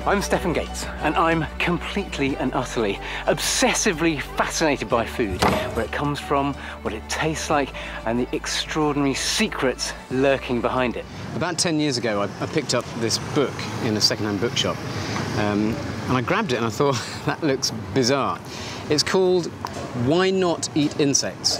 I'm Stefan Gates, and I'm completely and utterly, obsessively fascinated by food, where it comes from, what it tastes like, and the extraordinary secrets lurking behind it. About 10 years ago, I picked up this book in a second-hand bookshop, and I grabbed it and I thought, that looks bizarre. It's called Why Not Eat Insects?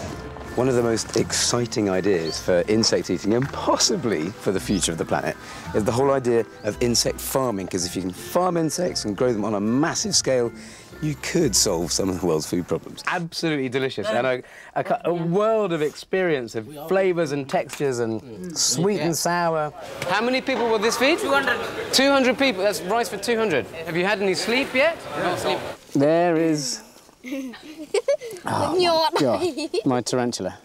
One of the most exciting ideas for insect eating, and possibly for the future of the planet, is the whole idea of insect farming, because if you can farm insects and grow them on a massive scale, you could solve some of the world's food problems. Absolutely delicious, and a world of experience of flavours and textures and sweet and sour. How many people will this feed? 200. 200 people, that's rice for 200. Have you had any sleep yet? No sleep. There is... Oh, my God, my tarantula.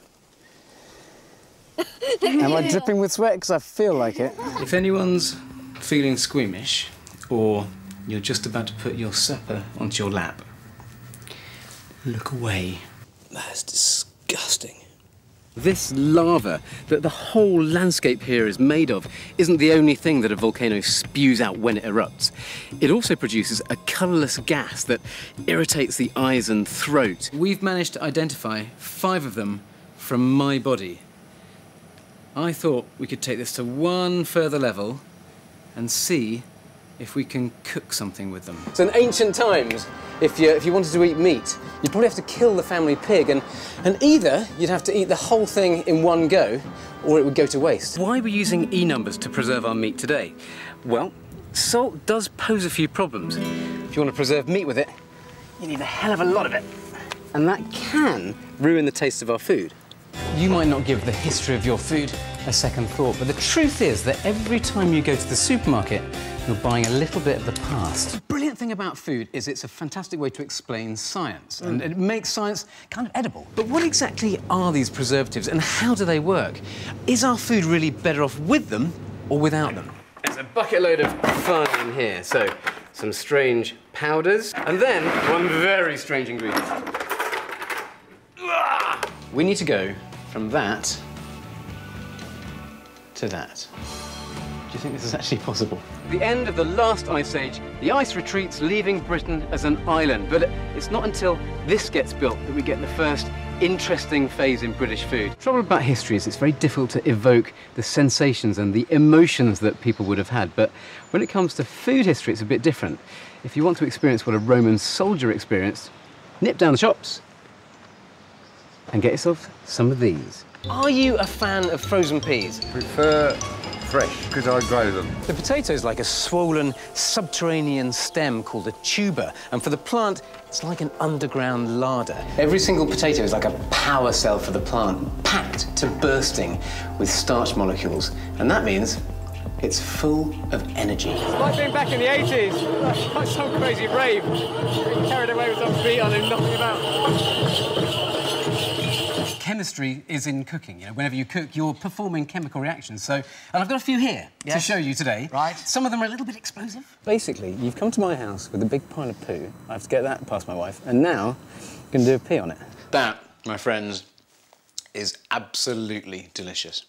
Am I dripping with sweat? Because I feel like it. If anyone's feeling squeamish, or you're just about to put your supper onto your lap, look away. That's disgusting. This lava that the whole landscape here is made of isn't the only thing that a volcano spews out when it erupts. It also produces a colourless gas that irritates the eyes and throat. We've managed to identify 5 of them from my body. I thought we could take this to one further level and see if we can cook something with them. So in ancient times, if you wanted to eat meat, you'd probably have to kill the family pig, and either you'd have to eat the whole thing in one go, or it would go to waste. Why are we using E-numbers to preserve our meat today? Well, salt does pose a few problems. If you want to preserve meat with it, you need a hell of a lot of it. And that can ruin the taste of our food. You might not give the history of your food a second thought, but the truth is that every time you go to the supermarket, you're buying a little bit of the past. The brilliant thing about food is it's a fantastic way to explain science, and it makes science kind of edible. But what exactly are these preservatives, and how do they work? Is our food really better off with them or without them? There's a bucket load of fun in here. So, some strange powders, and then one very strange ingredient. We need to go from that to that. Do you think this is actually possible? The end of the last ice age, the ice retreats, leaving Britain as an island. But it's not until this gets built that we get the first interesting phase in British food. The trouble about history is it's very difficult to evoke the sensations and the emotions that people would have had. But when it comes to food history, it's a bit different. If you want to experience what a Roman soldier experienced, nip down the shops and get yourself some of these. Are you a fan of frozen peas? Prefer fresh, because I grow them. The potato is like a swollen subterranean stem called a tuber, and for the plant, it's like an underground larder. Every single potato is like a power cell for the plant, packed to bursting with starch molecules, and that means it's full of energy. It's like being back in the 80s, like some crazy rave, being carried away with some beat on and nothing about. Chemistry is in cooking. You know, whenever you cook, you're performing chemical reactions. So, and I've got a few here to show you today. Right. Some of them are a little bit explosive. Basically, you've come to my house with a big pile of poo. I have to get that past my wife, and now I'm going to do a pee on it. That, my friends, is absolutely delicious.